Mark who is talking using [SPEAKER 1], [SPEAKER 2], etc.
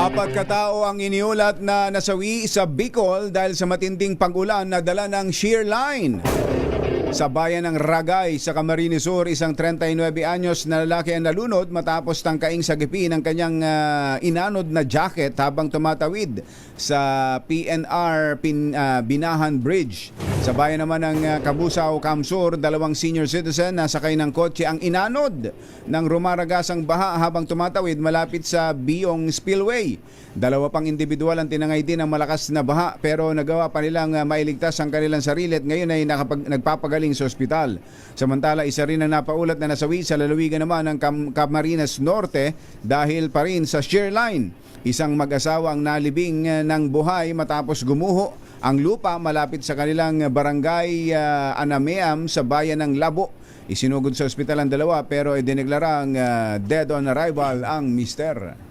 [SPEAKER 1] Apat katao ang iniulat na nasawi sa Bicol dahil sa matinding pag-ulan na dala ng shear line. Sa bayan ng Ragay sa Camarines Sur, isang 39 anyos na lalaki ang nalunod matapos tangkaing sagipin ng kanyang inanod na jacket habang tumatawid sa PNR Binahan Bridge. Sa bayan naman ng Kabusaw, Kamsur, dalawang senior citizen na sakay ng kotse ang inanod ng rumaragasang baha habang tumatawid malapit sa Biyong Spillway. Dalawa pang individual ang tinangay din ng malakas na baha pero nagawa pa nilang mailigtas ang kanilang sarili at ngayon ay nagpapagaling sa ospital. Samantala, isa rin ang napaulat na nasawi sa lalawigan naman ng Camarines Norte dahil pa rin sa shear line. Isang mag-asawa ang nalibing ng buhay matapos gumuho ang lupa malapit sa kanilang barangay Anameam sa bayan ng Labo. Isinugod sa ospital ang dalawa pero idineklarang dead on arrival ang mister.